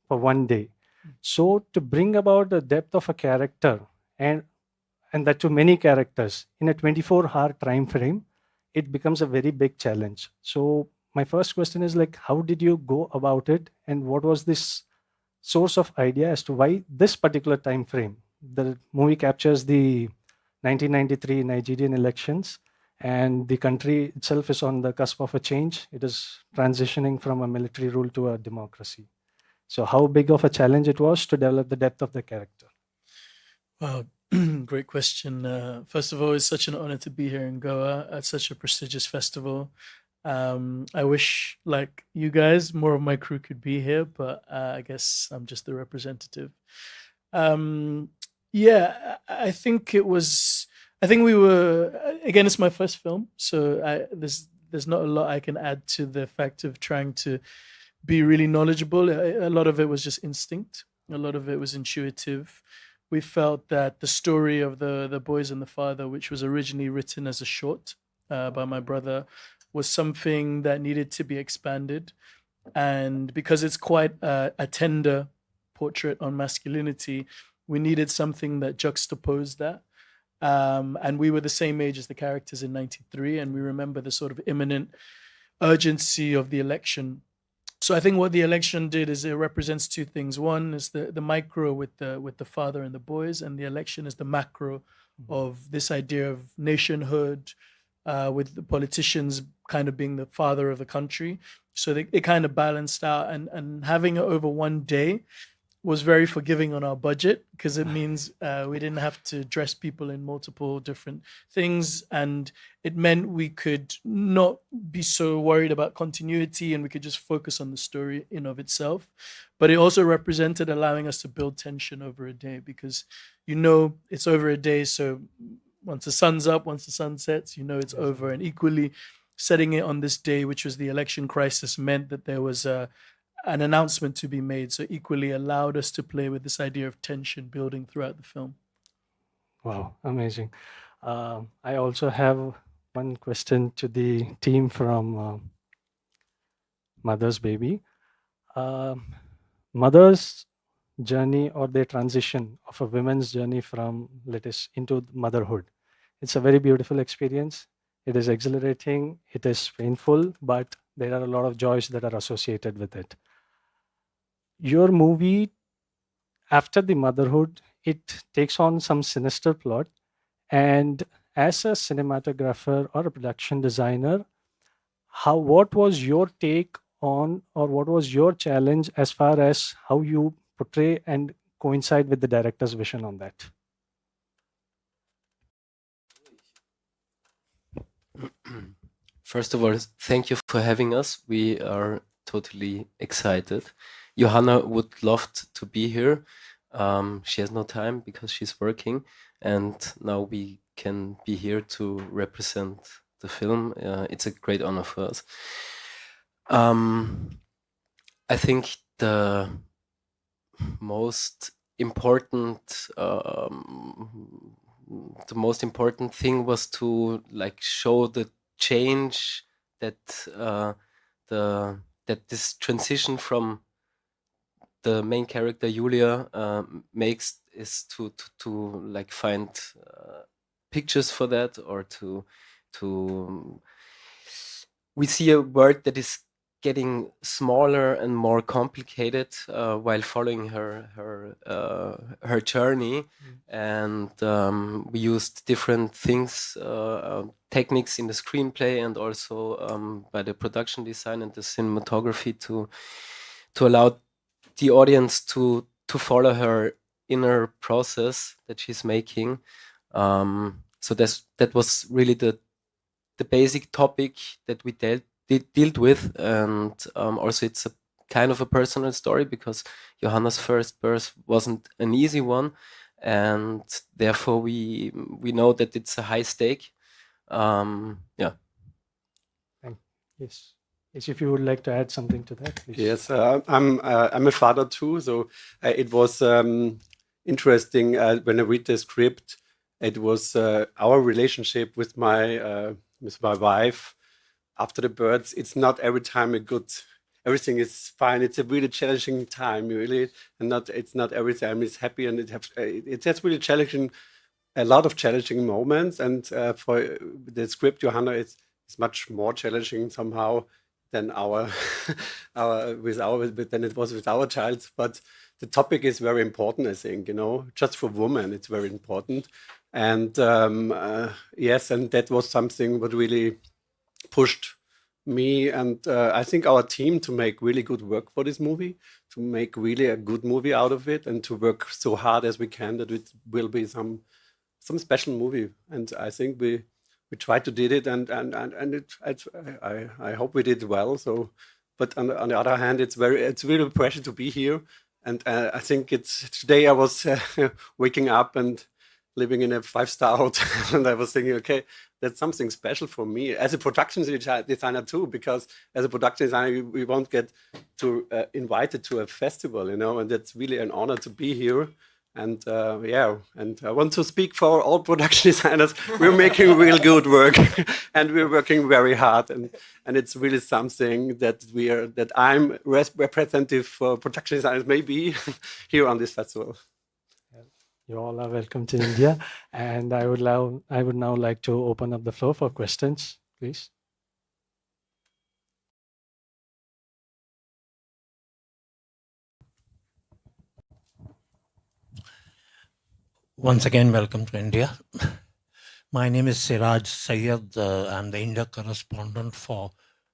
for one day. So to bring about the depth of a character and and that to many characters in a 24-hour time frame, it becomes a very big challenge. So my first question is like, how did you go about it, and what was this source of idea as to why this particular time frame? The movie captures the 1993 Nigerian elections, and the country itself is on the cusp of a change. It is transitioning from a military rule to a democracy. So, how big of a challenge it was to develop the depth of the character? Wow, great question. First of all, it's such an honor to be here in Goa at such a prestigious festival. I wish, like you guys, more of my crew could be here, but I guess I'm just the representative. Um, yeah, I think it was. I think we were. Again, it's my first film, so there's not a lot I can add to the fact of trying to be really knowledgeable. A lot of it was just instinct. A lot of it was intuitive. We felt that the story of the boys and the father, which was originally written as a short by my brother, was something that needed to be expanded. And because it's quite a tender portrait on masculinity, we needed something that juxtaposed that. And we were the same age as the characters in '93, and we remember the sort of imminent urgency of the election. So I think what the election did is it represents two things. One is the micro with the father and the boys, and the election is the macro of this idea of nationhood, with the politicians kind of being the father of the country. So it kind of balanced out, and having it over one day was very forgiving on our budget because it means we didn't have to dress people in multiple different things, and it meant we could not be so worried about continuity and we could just focus on the story in of itself. But it also represented allowing us to build tension over a day because it's over a day, so once the sun's up, once the sun sets, it's over. And equally, setting it on this day, which was the election crisis, meant that there was an announcement to be made. So equally allowed us to play with this idea of tension building throughout the film. Wow, amazing. I also have one question to the team from Mother's Baby. Mother's journey or the transition of a woman's journey from, let us, into motherhood. It's a very beautiful experience. It is exhilarating, it is painful, but there are a lot of joys that are associated with it. Your movie, after the motherhood, it takes on some sinister plot. And as a cinematographer or a production designer, what was your take on, or what was your challenge as far as how you portray and coincide with the director's vision on that? First of all, thank you for having us. We are totally excited. Johanna would love to be here. She has no time because she's working, and now we can be here to represent the film. It's a great honor for us. I think the most important thing was to show the change that that this transition from the main character Julia makes, is to find pictures for that, or to we see a world that is getting smaller and more complicated while following her journey. And we used different things, techniques in the screenplay, and also by the production design and the cinematography to allow the audience to follow her inner process that she's making. So that was really the basic topic that we dealt with. And also it's a kind of a personal story because Johanna's first birth wasn't an easy one, and therefore we know that it's a high stake. Yeah. Yes. Yes, if you would like to add something to that, please. Yes, I'm a father too, so it was interesting when I read the script. It was our relationship with my wife after the birds. It's not every time a good everything is fine. It's a really challenging time, really, and it's not every time is happy, and it's just really challenging, a lot of challenging moments. And for the script, Johanna is much more challenging somehow than than it was with our child. But the topic is very important, I think. Just for women, it's very important. And yes, and that was something that really pushed me and I think our team to make really good work for this movie, to make really a good movie out of it, and to work so hard as we can that it will be some special movie. And I think we tried to did it, and I hope we did well. So, but on the other hand, it's really a pleasure to be here. And I think today I was waking up and living in a 5-star hotel, and I was thinking, okay, that's something special for me as a production designer too, because as a production designer, we won't get invited to a festival, and that's really an honor to be here. And and I want to speak for all production designers. We're making real good work, and we're working very hard, and it's really something that I'm representative for production designers, maybe here on this festival. You all are welcome to India, and I would now like to open up the floor for questions, please. Once again, welcome to India. My name is Siraj Sayed. I'm the India correspondent for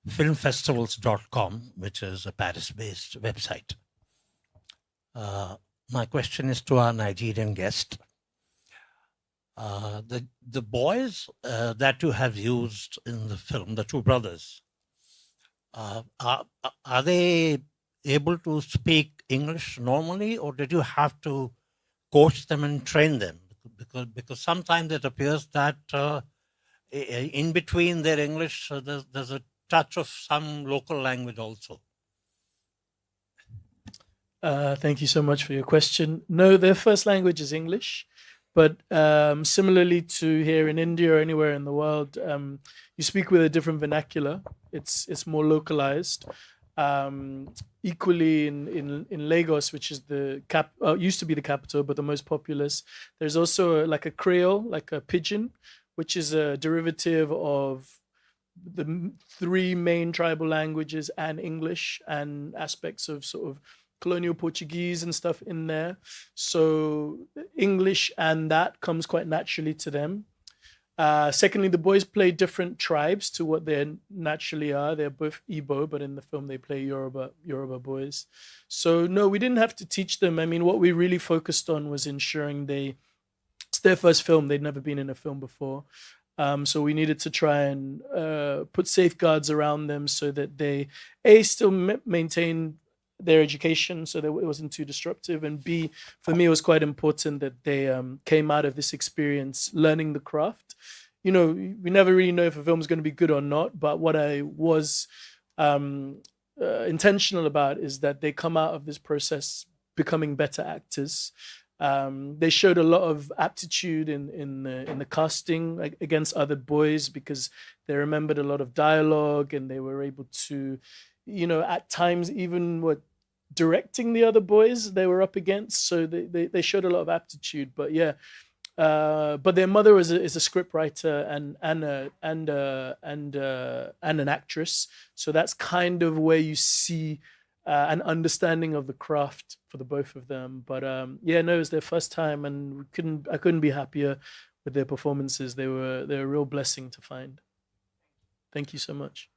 filmfestivals.com, which is a Paris-based website. My question is to our Nigerian guest. The boys that you have used in the film, the two brothers, are they able to speak English normally, or did you have to coach them and train them? Because sometimes it appears that in between their English, there's a touch of some local language also. Thank you so much for your question. No, their first language is English, but similarly to here in India or anywhere in the world, you speak with a different vernacular. It's more localized. Equally in Lagos, which is used to be the capital, but the most populous, there's also like a Creole, like a pidgin, which is a derivative of the three main tribal languages and English, and aspects of sort of colonial Portuguese and stuff in there. So English and that comes quite naturally to them. Secondly, the boys play different tribes to what they naturally are. They're both Igbo, but in the film they play Yoruba boys. So no, we didn't have to teach them. I mean, what we really focused on was ensuring it's their first film. They'd never been in a film before. So we needed to try and put safeguards around them so that they, A, still maintain their education so that it wasn't too disruptive, and B, for me, it was quite important that they came out of this experience learning the craft. We never really know if a film is going to be good or not, but what I was intentional about is that they come out of this process becoming better actors. They showed a lot of aptitude in the casting against other boys, because they remembered a lot of dialogue, and they were able to, at times even directing the other boys they were up against. So they showed a lot of aptitude. But yeah, but their mother is a script writer and an actress. So that's kind of where you see an understanding of the craft for the both of them. But yeah, no, it was their first time, and I couldn't be happier with their performances. They're a real blessing to find. Thank you so much.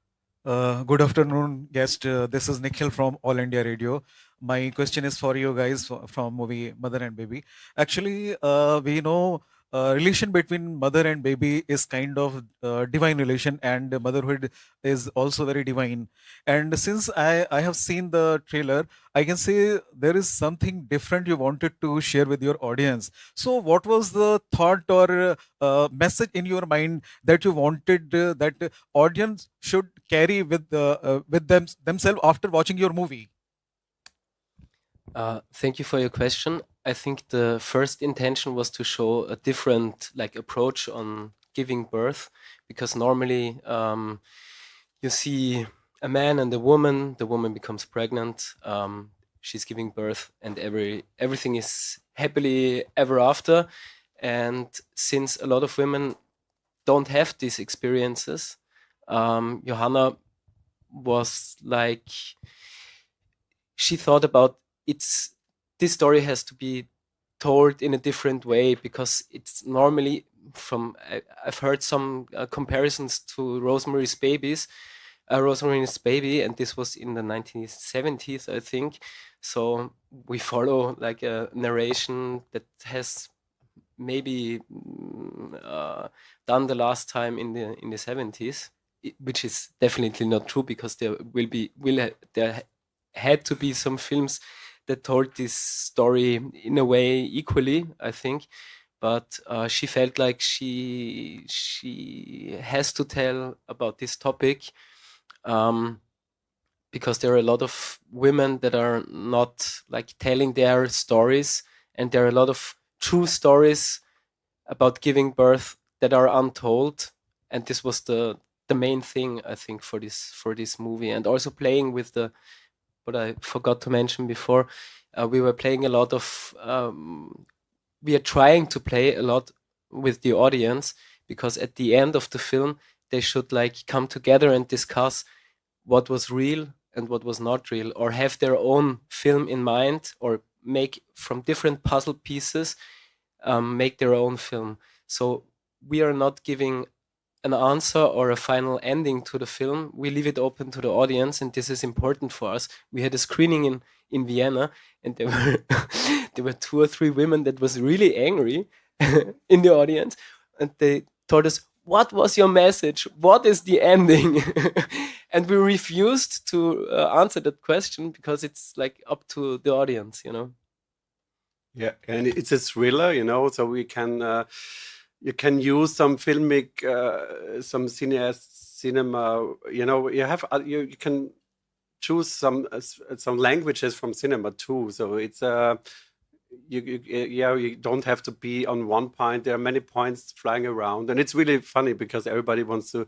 Good afternoon, guest. This is Nikhil from All India Radio. My question is for you guys from movie Mother and Baby. Actually, we know relation between mother and baby is kind of divine relation, and motherhood is also very divine. And since I have seen the trailer, I can say there is something different you wanted to share with your audience. So what was the thought or message in your mind that you wanted that audience should carry with themselves after watching your movie? Thank you for your question. I think the first intention was to show a different approach on giving birth, because normally you see a man and a woman. The woman becomes pregnant. She's giving birth, and everything is happily ever after. And since a lot of women don't have these experiences, Johanna was like, she thought about this story has to be told in a different way, because it's normally I've heard some comparisons to Rosemary's Baby, and this was in the 1970s, I think. So we follow like a narration that has maybe done the last time in the 70s, which is definitely not true, because there had to be some films that told this story in a way equally, I think. But she felt like she has to tell about this topic, because there are a lot of women that are not like telling their stories, and there are a lot of true stories about giving birth that are untold. And this was the main thing, I think, for this movie. And also playing with what I forgot to mention before, we were playing a lot of we are trying to play a lot with the audience, because at the end of the film they should like come together and discuss what was real and what was not real, or have their own film in mind, or make from different puzzle pieces, make their own film. So we are not giving an answer or a final ending to the film. We leave it open to the audience, and this is important for us. We had a screening in Vienna, and there were 2 or 3 women that was really angry in the audience, and they told us, "What was your message? What is the ending?" And we refused to answer that question, because it's like up to the audience, you know. Yeah, and it's a thriller, you know, so we can you can use some filmic, some cinema, you know, you can choose some languages from cinema too. So it's you don't have to be on one point. There are many points flying around, and it's really funny, because everybody wants to.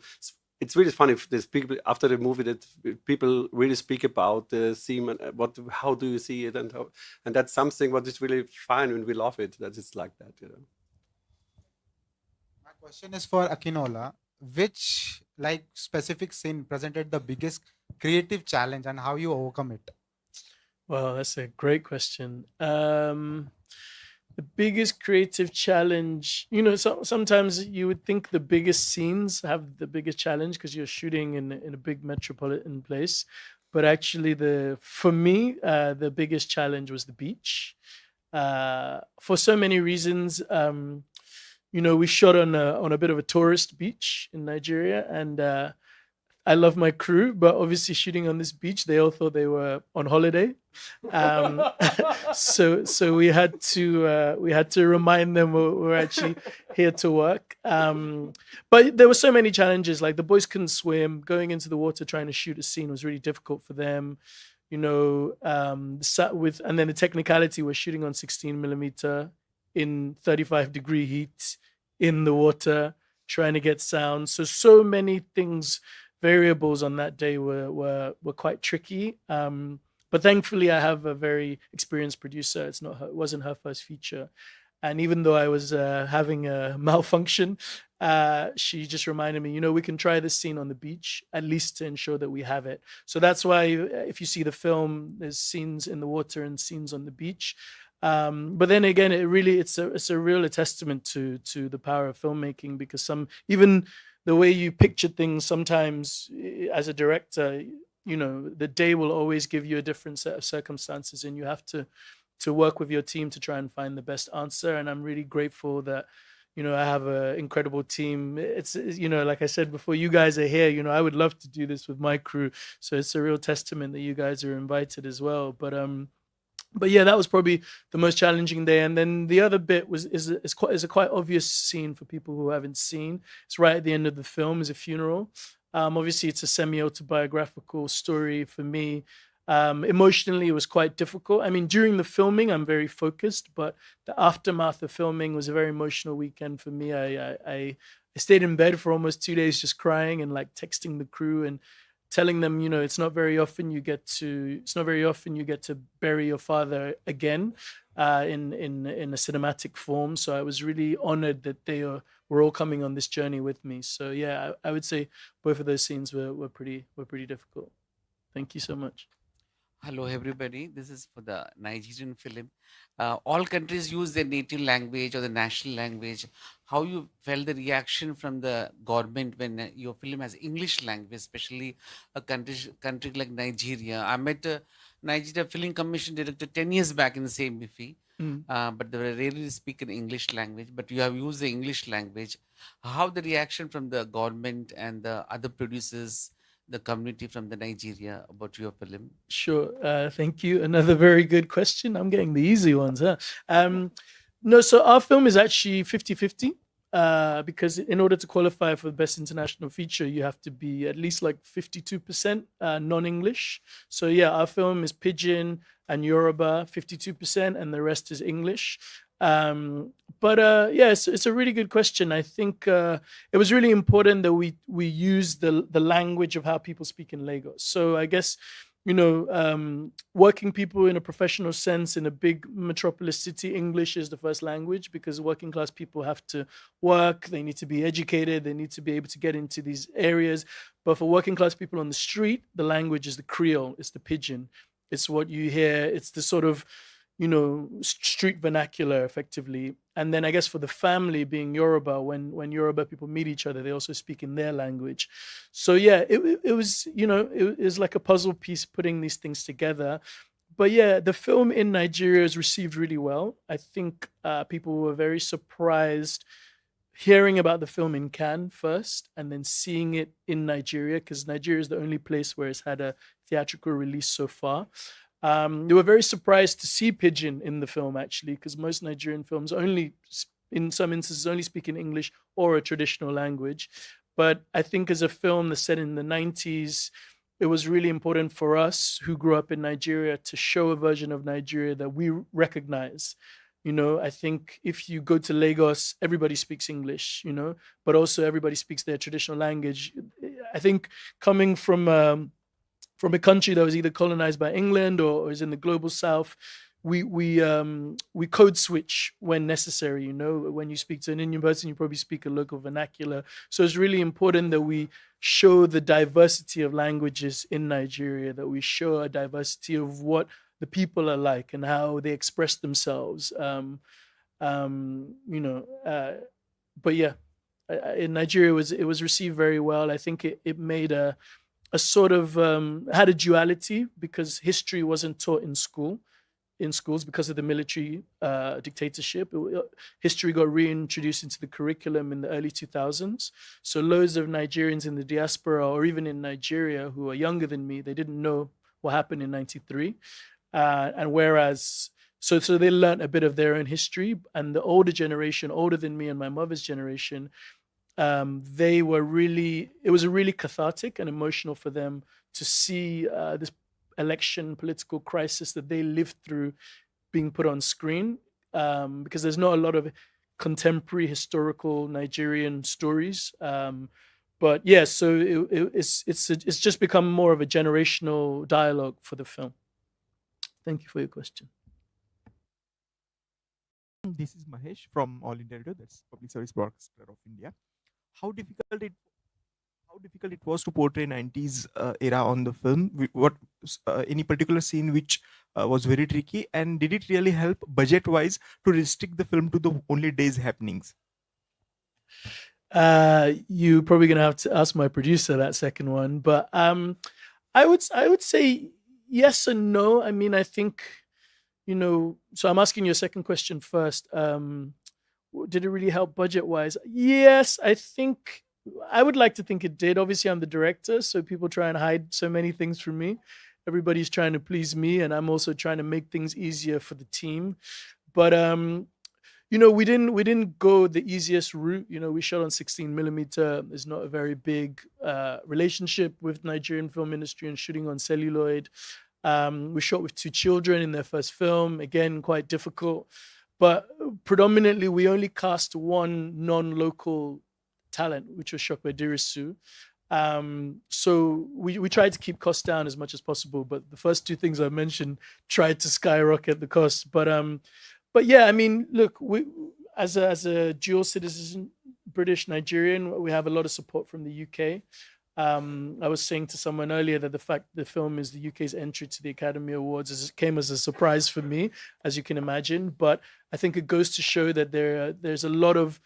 It's really funny if there's people after the movie that people really speak about the theme and how do you see it, and that's something what is really fine, and we love it that it's like that, you know. My question is for Akinola. Which like specific scene presented the biggest creative challenge and how you overcome it? Well, that's a great question. The biggest creative challenge, sometimes you would think the biggest scenes have the biggest challenge because you're shooting in a big metropolitan place. But actually, for me, the biggest challenge was the beach. For so many reasons. We shot on a bit of a tourist beach in Nigeria, and I love my crew, but obviously shooting on this beach, they all thought they were on holiday. So we had to remind them we're actually here to work. But there were so many challenges. Like the boys couldn't swim. Going into the water trying to shoot a scene was really difficult for them. And then the technicality, we're shooting on 16 millimeter in 35-degree heat in the water, trying to get sound. So many things, variables on that day were quite tricky. But thankfully, I have a very experienced producer. It wasn't her first feature. And even though I was having a malfunction, she just reminded me, we can try this scene on the beach, at least to ensure that we have it. So that's why if you see the film, there's scenes in the water and scenes on the beach. But then again, it's a real testament to the power of filmmaking, because even the way you picture things, sometimes as a director, the day will always give you a different set of circumstances, and you have to work with your team to try and find the best answer. And I'm really grateful that, I have an incredible team. It's, like I said before, you guys are here, I would love to do this with my crew. So it's a real testament that you guys are invited as well. But yeah, that was probably the most challenging day. And then the other bit is a quite obvious scene for people who haven't seen. It's right at the end of the film, is a funeral. Obviously, it's a semi-autobiographical story for me. Emotionally, it was quite difficult. I mean, during the filming, I'm very focused, but the aftermath of filming was a very emotional weekend for me. I stayed in bed for almost 2 days just crying and like texting the crew and telling them, you know, it's not very often you get to bury your father again in a cinematic form. So I was really honored that were all coming on this journey with me. So yeah, I would say both of those scenes were pretty difficult. Thank you so much. Hello, everybody. This is for the Nigerian film. All countries use their native language or the national language. How you felt the reaction from the government when your film has English language, especially a country like Nigeria? I met a Nigeria Film Commission director 10 years back in the same movie, but they rarely speak in English language. But you have used the English language. How the reaction from the government and the other producers, the community from the Nigeria about your film? Sure. Thank you. Another very good question. I'm getting the easy ones, huh? No, so our film is actually 50-50. Because in order to qualify for the best international feature, you have to be at least like 52% non-English. So yeah, our film is Pidgin and Yoruba, 52%, and the rest is English. But yeah, it's a really good question. I think it was really important that we use the language of how people speak in Lagos. So I guess, you know, working people in a professional sense in a big metropolis city, English is the first language because working class people have to work, they need to be educated, they need to be able to get into these areas. But for working class people on the street, the language is the Creole, it's the Pidgin. It's what you hear, it's the sort of, you know, street vernacular effectively. And then I guess for the family being Yoruba, when Yoruba people meet each other, they also speak in their language. So yeah, it was, you know, it was like a puzzle piece putting these things together. But yeah, the film in Nigeria is received really well. I think people were very surprised hearing about the film in Cannes first and then seeing it in Nigeria, because Nigeria is the only place where it's had a theatrical release so far. They were very surprised to see Pidgin in the film, actually, because most Nigerian films only, in some instances, only speak in English or a traditional language. But I think as a film that's set in the 90s, it was really important for us who grew up in Nigeria to show a version of Nigeria that we recognize. You know, I think if you go to Lagos, everybody speaks English, you know, but also everybody speaks their traditional language. I think coming from a country that was either colonized by England or is in the global south, we code switch when necessary. You know, when you speak to an Indian person, you probably speak a local vernacular. So it's really important that we show the diversity of languages in Nigeria, that we show a diversity of what the people are like and how they express themselves. You know, but yeah, in Nigeria it was received very well. I think it made a sort of had a duality because history wasn't taught in schools because of the military dictatorship. History got reintroduced into the curriculum in the early 2000s. So loads of Nigerians in the diaspora or even in Nigeria who are younger than me, they didn't know what happened in 93. And whereas, so they learned a bit of their own history, and the older generation, older than me and my mother's generation, they were really, it was really cathartic and emotional for them to see this election political crisis that they lived through being put on screen, because there's not a lot of contemporary historical Nigerian stories. But yeah, so it's just become more of a generational dialogue for the film. Thank you for your question. This is Mahesh from All India Radio, that's Public Service Broadcaster of India. How difficult it was to portray 90s era on the film? What any particular scene which was very tricky, and did it really help budget wise to restrict the film to the only days happenings? You're probably gonna have to ask my producer that second one, but I would say yes and no. I mean, I think, you know, so I'm asking your second question first. Did it really help budget wise? Yes, I think I would like to think it did. Obviously, I'm the director, so people try and hide so many things from me. Everybody's trying to please me, and I'm also trying to make things easier for the team. But you know, we didn't go the easiest route. You know, we shot on 16mm. There's not a very big relationship with Nigerian film industry and shooting on celluloid. We shot with 2 children in their first film. Again, quite difficult. But predominantly, we only cast one non-local talent, which was Shokwe Dirisu. So we tried to keep costs down as much as possible, but the first two things I mentioned tried to skyrocket the costs. But yeah, I mean, look, we as a dual citizen, British Nigerian, we have a lot of support from the UK. I was saying to someone earlier that the fact the film is the UK's entry to the Academy Awards came as a surprise for me, as you can imagine. But I think it goes to show that there's a lot of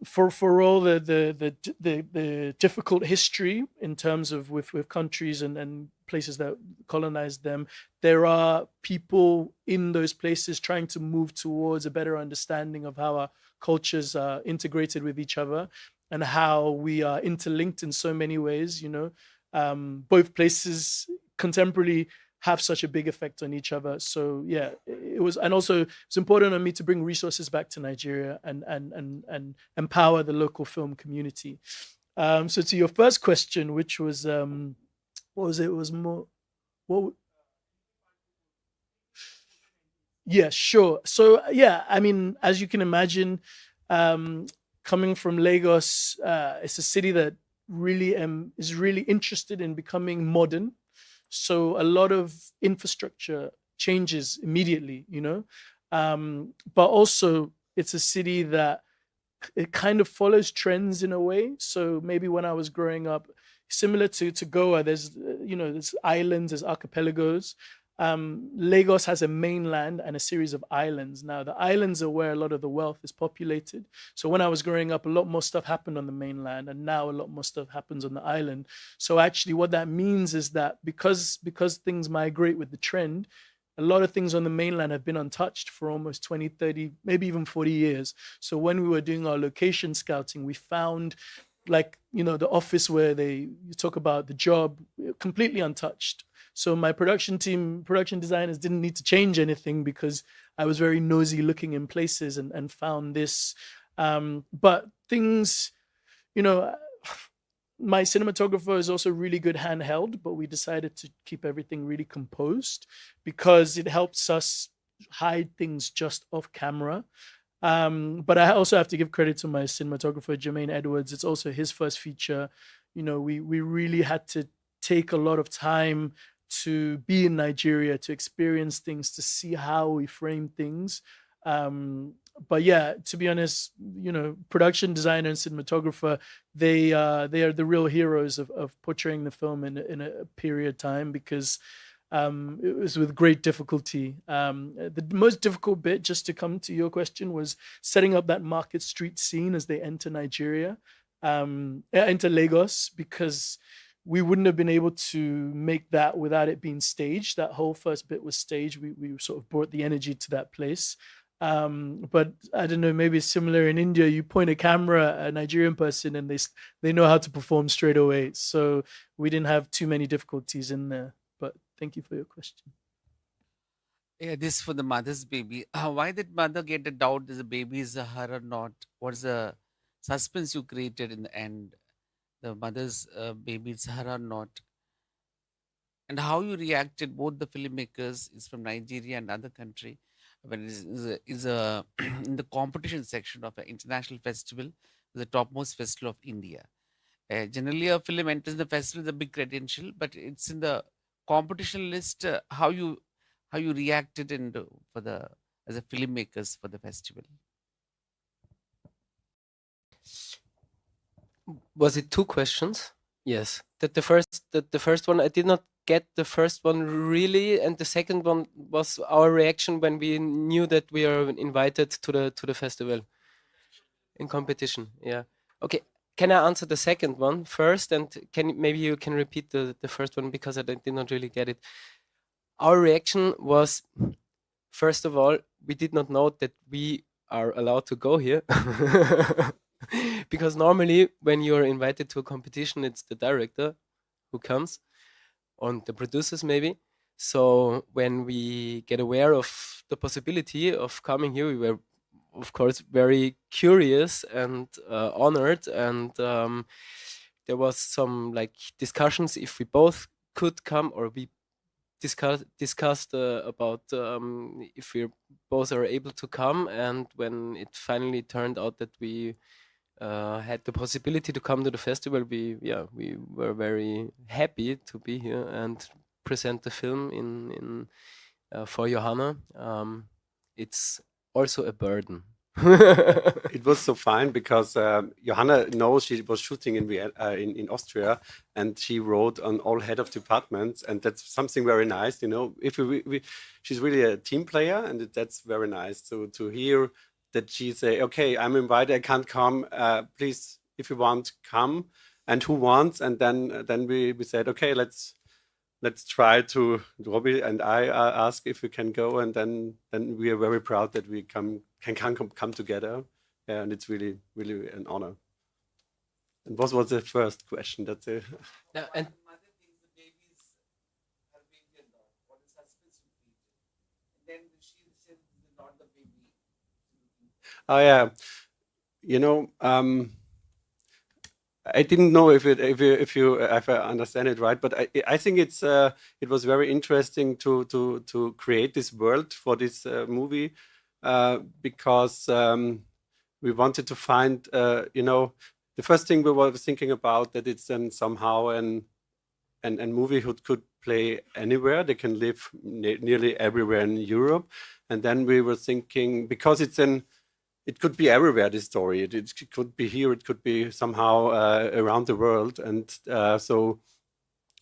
for all the difficult history in terms of with countries and places that colonized them, there are people in those places trying to move towards a better understanding of how our cultures are integrated with each other and how we are interlinked in so many ways. Both places contemporarily have such a big effect on each other. So yeah, it was, and also it's important on me to bring resources back to Nigeria and empower the local film community. So to your first question, which was what was it? It was more what? Yeah, sure. So yeah, I mean, as you can imagine, coming from Lagos, it's a city that really is really interested in becoming modern. So a lot of infrastructure changes immediately, but also it's a city that it kind of follows trends in a way. So maybe when I was growing up, similar to Goa, there's islands, there's archipelagos. Lagos has a mainland and a series of islands. Now, the islands are where a lot of the wealth is populated. So when I was growing up, a lot more stuff happened on the mainland, and now a lot more stuff happens on the island. So actually, what that means is that because things migrate with the trend, a lot of things on the mainland have been untouched for almost 20, 30, maybe even 40 years. So when we were doing our location scouting, we found the office where you talk about the job, completely untouched. So my production designers didn't need to change anything because I was very nosy looking in places and found this. But things, my cinematographer is also really good handheld, but we decided to keep everything really composed because it helps us hide things just off camera. But I also have to give credit to my cinematographer, Jermaine Edwards. It's also his first feature. We really had to take a lot of time to be in Nigeria, to experience things, to see how we frame things. But yeah, to be honest, production designer and cinematographer, they are the real heroes of portraying the film in a period of time because it was with great difficulty. The most difficult bit, just to come to your question, was setting up that market street scene as they enter Nigeria, enter Lagos, because we wouldn't have been able to make that without it being staged. That whole first bit was staged. We sort of brought the energy to that place. But I don't know, maybe it's similar in India. You point a camera at a Nigerian person and they know how to perform straight away. So we didn't have too many difficulties in there. But thank you for your question. Yeah, this for the mother's baby. Why did mother get the doubt that the baby is her or not? What's the suspense you created in the end? The mother's baby is her or not? And how you reacted, both the filmmakers is from Nigeria and other country, when it is in the competition section of an international festival, the topmost festival of India. Generally, a film enters the festival is a big credential, but it's in the competition list. How you reacted as a filmmakers for the festival? Was it two questions? Yes. The first one, I did not get the first one really, and the second one was our reaction when we knew that we are invited to the festival in competition. Yeah. Okay. Can I answer the second one first, and maybe you can repeat the first one because I did not really get it. Our reaction was, first of all, we did not know that we are allowed to go here. Because normally when you're invited to a competition, it's the director who comes, or the producers maybe. So when we get aware of the possibility of coming here, we were, of course, very curious and honored. And there was some discussions if we both could come, or we discussed about if we both are able to come. And when it finally turned out that we had the possibility to come to the festival, we were very happy to be here and present the film in for Johanna. It's also a burden. It was so fine because Johanna knows she was shooting in in Austria, and she wrote on all head of departments, and that's something very nice. You know, if she's really a team player, and that's very nice. So to hear that she say, "Okay, I'm invited. I can't come. Please, if you want, come." And who wants? And then we said, "Okay, let's try to." Robbie and I ask if we can go, and then we are very proud that we can come together. Yeah, and it's really an honor. And what was the first question? That's it. Yeah, and Mother thinks the baby is her baby and not. What is her specific reason? And then she says this is not the baby. Oh yeah, you know, I didn't know if I understand it right, but I think it was very interesting to create this world for this movie because we wanted to find the first thing we were thinking about that it's somehow an movie who could play anywhere. They can live nearly everywhere in Europe, and then we were thinking because it could be everywhere, this story. It could be here, it could be somehow around the world. And so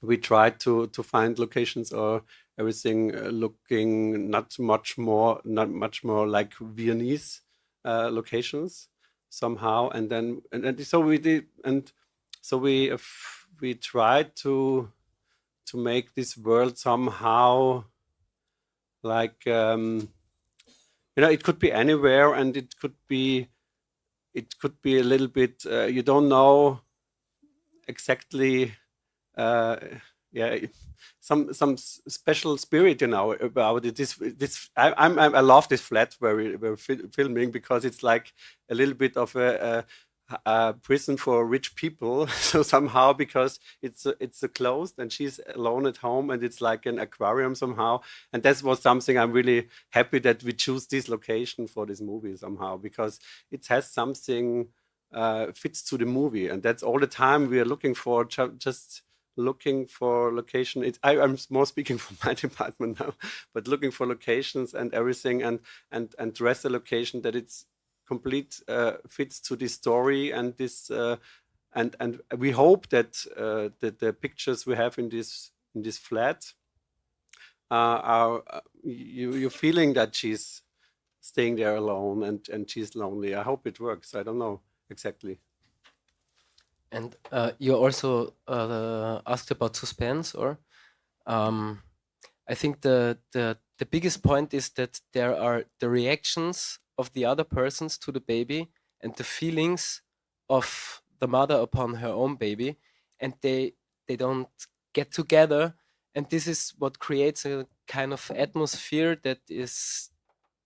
we tried to find locations or everything looking not much more like Viennese locations somehow. And then and so we did, and so we tried to make this world somehow like it could be anywhere, and it could be a little bit you don't know exactly some special spirit about it. I love this flat where we're filming because it's like a little bit of a prison for rich people. So somehow because it's closed and she's alone at home, and it's like an aquarium somehow. And that was something I'm really happy that we choose this location for this movie somehow, because it has something fits to the movie, and that's all the time we are looking for, just looking for location. I'm more speaking for my department now, but looking for locations and everything, and dress a location that it's complete fits to this story and this and we hope that the pictures we have in this flat are you're feeling that she's staying there alone and she's lonely. I hope it works. I don't know exactly. And you also asked about suspense, or I think the biggest point is that there are the reactions of the other persons to the baby and the feelings of the mother upon her own baby, and they don't get together, and this is what creates a kind of atmosphere that is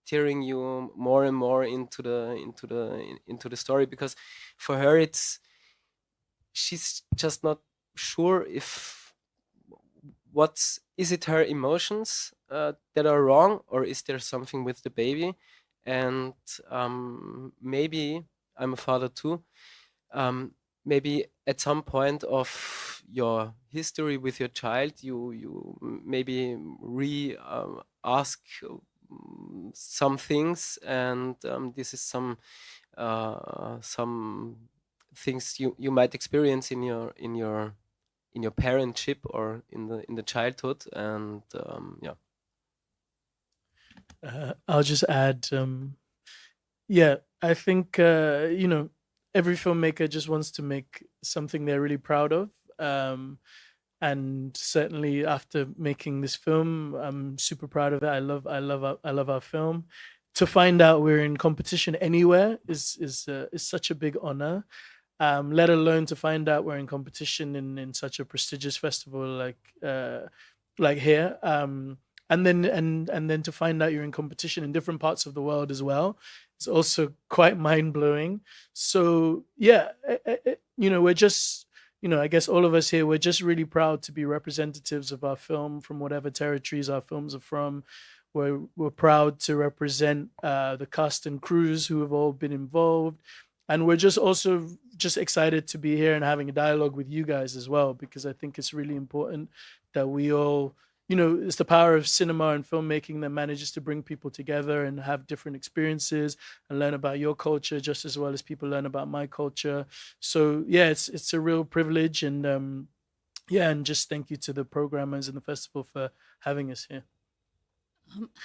steering you more and more into the story, because for her she's just not sure if is it her emotions that are wrong, or is there something with the baby. And maybe I'm a father too. Maybe at some point of your history with your child, you maybe ask some things, and this is some things you might experience in your parentship or in the childhood, and yeah. I'll just add, I think, every filmmaker just wants to make something they're really proud of. And certainly after making this film, I'm super proud of it. I love our film. To find out we're in competition anywhere is such a big honor. Let alone to find out we're in competition in such a prestigious festival like here. And then to find out you're in competition in different parts of the world as well, it's also quite mind blowing. So we're just, I guess all of us here, we're just really proud to be representatives of our film from whatever territories our films are from. We're proud to represent the cast and crews who have all been involved, And we're just also just excited to be here and having a dialogue with you guys as well, because I think it's really important that we all, it's the power of cinema and filmmaking that manages to bring people together and have different experiences and learn about your culture just as well as people learn about my culture. So yeah, it's a real privilege, and and just thank you to the programmers and the festival for having us here.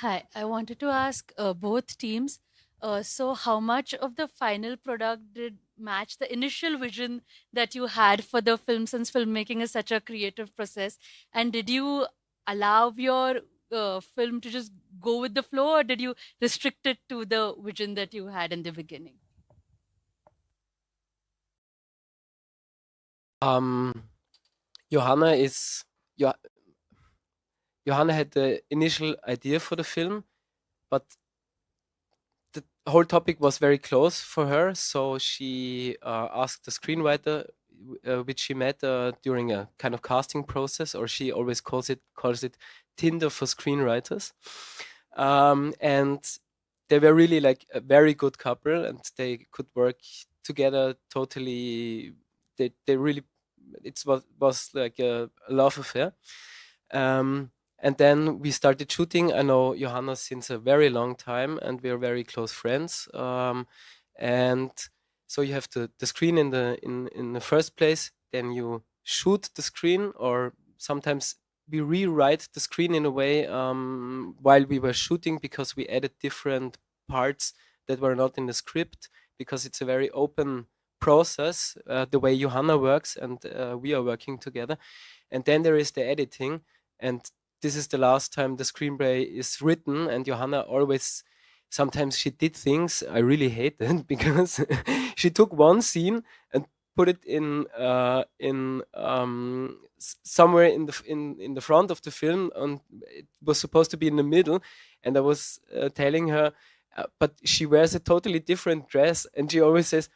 Hi, I wanted to ask both teams. So, how much of the final product did match the initial vision that you had for the film, since filmmaking is such a creative process? And did you allow your film to just go with the flow, or did you restrict it to the vision that you had in the beginning? Johanna is Jo- Johanna had the initial idea for the film, but the whole topic was very close for her, so she asked the screenwriter, which she met during a kind of casting process, or she always calls it Tinder for screenwriters, and they were really like a very good couple, and they could work together totally. They really, it was like a love affair. And then we started shooting. I know Johanna since a very long time, and we're very close friends. And so you have the screen in the first place, then you shoot the screen, or sometimes we rewrite the screen in a way while we were shooting, because we added different parts that were not in the script, because it's a very open process, the way Johanna works, and we are working together. And then there is the editing, and this is the last time the screenplay is written, and Johanna always, sometimes she did things I really hated because she took one scene and put it in somewhere in the front of the film, and it was supposed to be in the middle, and I was telling her, but she wears a totally different dress, and she always says,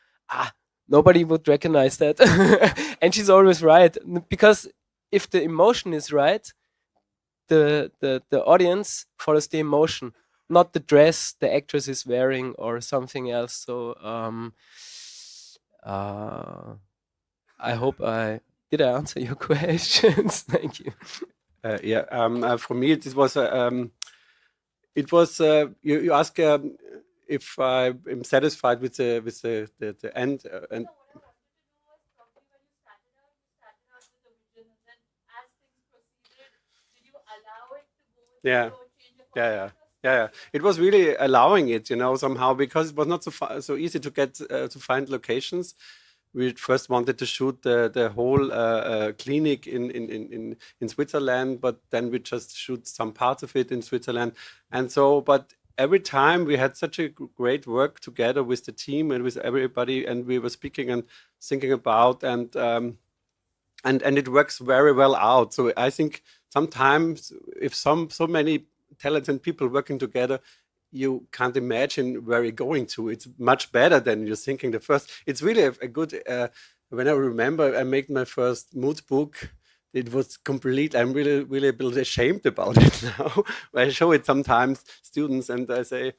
nobody would recognize that. And she's always right, because if the emotion is right, the audience follows the emotion, not the dress the actress is wearing or something else. So I hope did I answer your questions? Thank you. For me, it was you ask if I am satisfied with the end and. Yeah. It was really allowing it, somehow, because it was not so easy to get to find locations. We first wanted to shoot the whole clinic in Switzerland, but then we just shoot some parts of it in Switzerland, and so. But every time we had such a great work together with the team and with everybody, and we were speaking and thinking about, and it works very well out. So I think sometimes if so many talented people working together, you can't imagine where you're going to. It's much better than you're thinking the first. It's really a good, when I remember I made my first mood book, it was complete. I'm really, really a bit ashamed about it now. I show it sometimes students, and I say,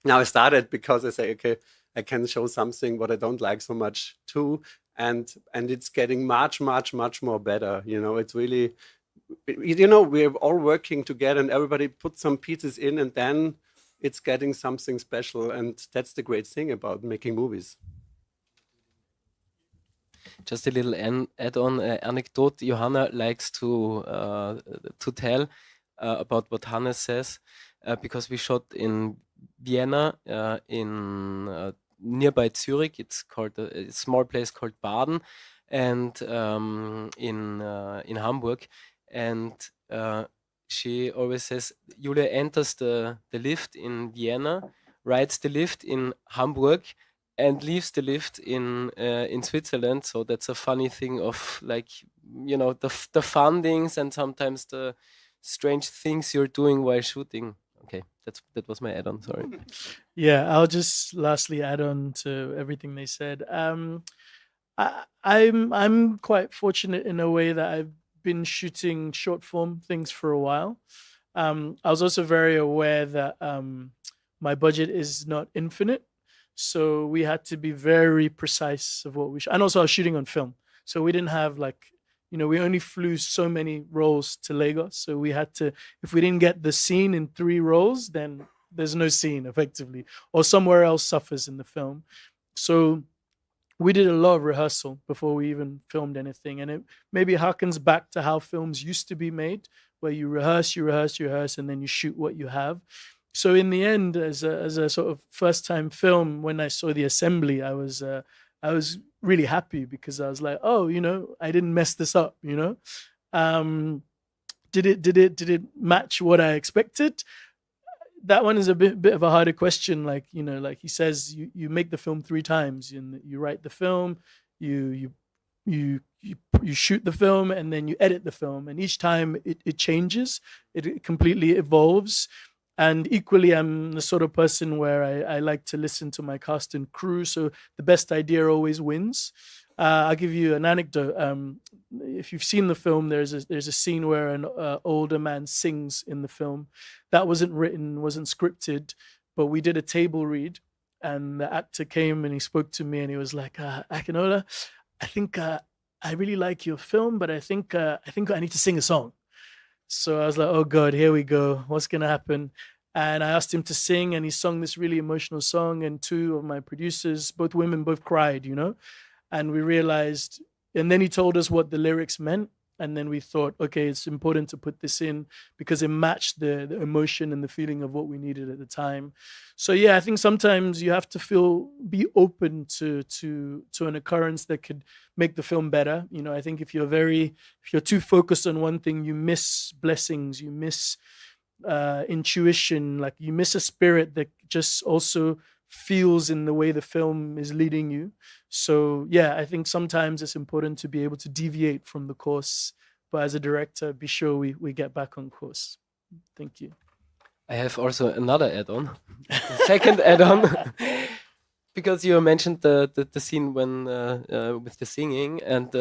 now I started because I say, okay, I can show something what I don't like so much too. And it's getting much, much, much more better. It's really, we're all working together, and everybody puts some pieces in, and then it's getting something special. And that's the great thing about making movies. Just a little add-on anecdote. Johanna likes to tell about what Hannes says, because we shot in Vienna, in nearby Zurich. It's called a small place called Baden, and in Hamburg. And she always says, Julia enters the lift in Vienna, rides the lift in Hamburg, and leaves the lift in Switzerland. So that's a funny thing of, like, the fun things and sometimes the strange things you're doing while shooting. Okay, that was my add-on. Sorry. Yeah, I'll just lastly add on to everything they said. I'm quite fortunate in a way that I've been shooting short form things for a while. I was also very aware that my budget is not infinite. So we had to be very precise of what we and also I was shooting on film. So we didn't have like, we only flew so many rolls to Lagos. So we had to, if we didn't get the scene in 3 rolls, then there's no scene effectively, or somewhere else suffers in the film. So we did a lot of rehearsal before we even filmed anything. And it maybe harkens back to how films used to be made, where you rehearse, and then you shoot what you have. So in the end, as a sort of first time film, when I saw the assembly, I was really happy because I was like, oh, I didn't mess this up, Did it match what I expected? That one is a bit of a harder question. Like, like he says, you make the film 3 times. You write the film, you shoot the film, and then you edit the film. And each time it changes, it completely evolves. And equally, I'm the sort of person where I like to listen to my cast and crew. So the best idea always wins. I'll give you an anecdote. If you've seen the film, there's a scene where an older man sings in the film. That wasn't written, wasn't scripted, but we did a table read, and the actor came and he spoke to me and he was like, Akinola, I think I really like your film, but I think I need to sing a song. So I was like, oh God, here we go. What's gonna happen? And I asked him to sing, and he sung this really emotional song. And 2 of my producers, both women, both cried, And we realized, and then he told us what the lyrics meant. And then we thought, okay, it's important to put this in because it matched the emotion and the feeling of what we needed at the time. So yeah, I think sometimes you have to be open to an occurrence that could make the film better. I think if you're too focused on one thing, you miss blessings, you miss intuition, like you miss a spirit that just also feels in the way the film is leading you. So yeah, I think sometimes it's important to be able to deviate from the course, but as a director, be sure we get back on course. Thank you. I have also another add-on, second add-on, because you mentioned the scene when with the singing, and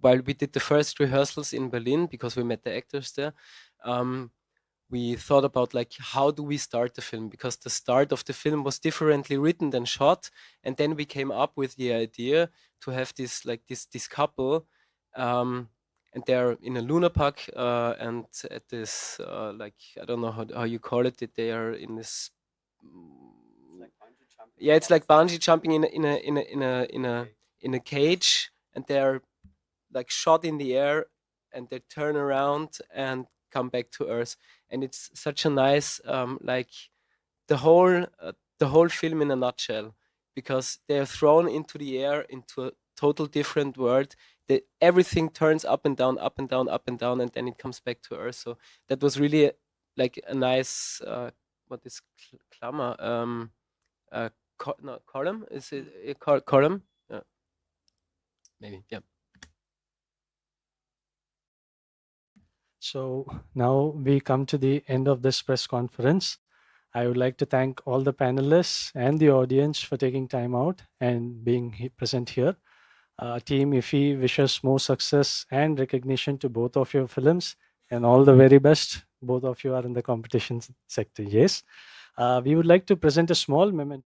while we did the first rehearsals in Berlin, because we met the actors there, we thought about like, how do we start the film? Because the start of the film was differently written than shot. And then we came up with the idea to have this couple, and they're in a Luna Park, and at this, like, I don't know how you call it, that they are in this, yeah, it's like bungee jumping in a cage, and they're like shot in the air, and they turn around and come back to Earth. And it's such a nice, like the whole film in a nutshell, because they are thrown into the air, into a total different world. Everything turns up and down, up and down, up and down, and then it comes back to Earth. So that was really like a nice, what is Klammer? Column? Is it a column? Yeah. Maybe, yeah. So now we come to the end of this press conference. I would like to thank all the panelists and the audience for taking time out and being present here. Team IFFI wishes more success and recognition to both of your films, and all the very best. Both of you are in the competition sector, yes. We would like to present a small memento.